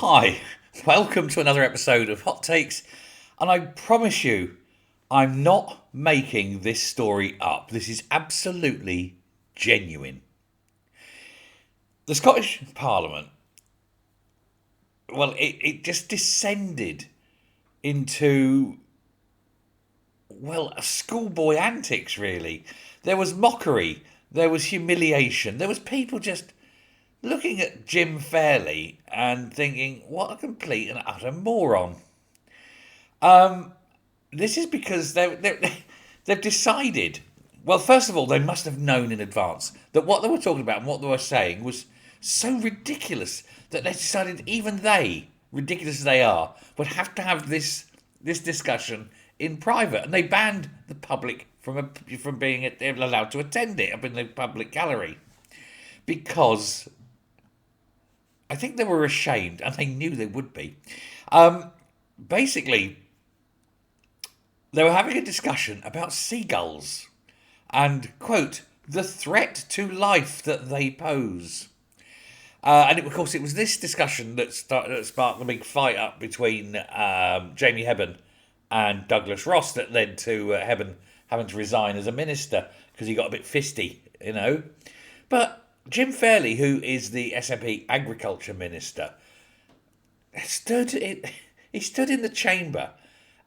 Hi, welcome to another episode of Hot Takes, and I promise you, I'm not making this story up. This is absolutely genuine. The Scottish Parliament, well, it just descended into, well, schoolboy antics, really. There was mockery, there was humiliation, there was people just looking at Jim Fairley and thinking, what a complete and utter moron. This is because they've decided. Well, first of all, they must have known in advance that what they were talking about and what they were saying was so ridiculous that they decided even they, ridiculous as they are, would have to have this discussion in private, and they banned the public from being allowed to attend it up in the public gallery because I think they were ashamed, and they knew they would be. Basically, they were having a discussion about seagulls and, quote, the threat to life that they pose. Of course, it was this discussion that sparked the big fight up between Jamie Hebburn and Douglas Ross that led to Hebburn having to resign as a minister because he got a bit fisty, you know. But Jim Fairley, who is the SNP Agriculture Minister, he stood in the chamber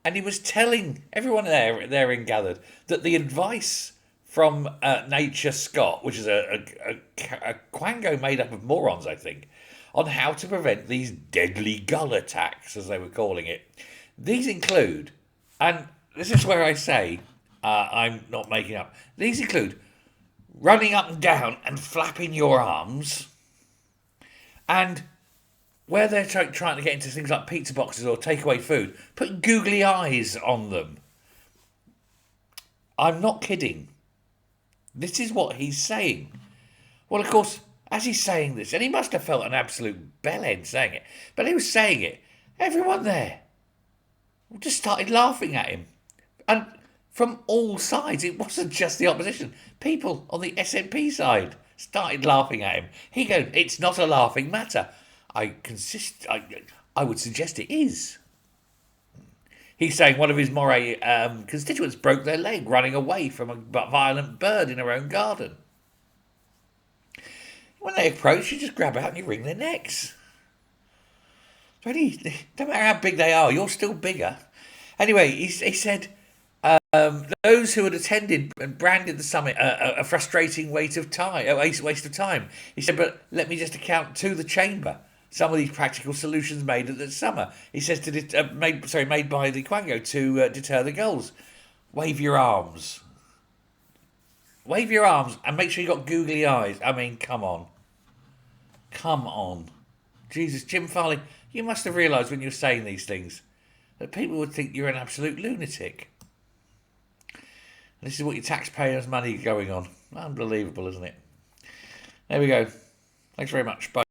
and he was telling everyone therein gathered that the advice from Nature Scott, which is a quango made up of morons, I think, on how to prevent these deadly gull attacks, as they were calling it. These include, and this is where I say I'm not making up, these include running up and down and flapping your arms, and where they're trying to get into things like pizza boxes or takeaway food, put googly eyes on them. I'm not kidding. This is what he's saying. Well, of course, as he's saying this, and he must have felt an absolute bellend saying it, but he was saying it, everyone there just started laughing at him. And from all sides, it wasn't just the opposition. People on the SNP side started laughing at him. He goes, it's not a laughing matter. I would suggest it is. He's saying one of his Moray constituents broke their leg running away from a violent bird in her own garden. When they approach, you just grab out and you wring their necks. Don't matter how big they are, you're still bigger. Anyway, he said those who had attended and branded the summit a frustrating waste of time. He said, but let me just account to the chamber some of these practical solutions made at the summer. He says made by the Quango to deter the gulls. Wave your arms, and make sure you got googly eyes. I mean, come on, Jesus, Jim Farley, you must have realised when you were saying these things that people would think you're an absolute lunatic. And this is what your taxpayers' money going on. Unbelievable, isn't it? There we go. Thanks very much. Bye.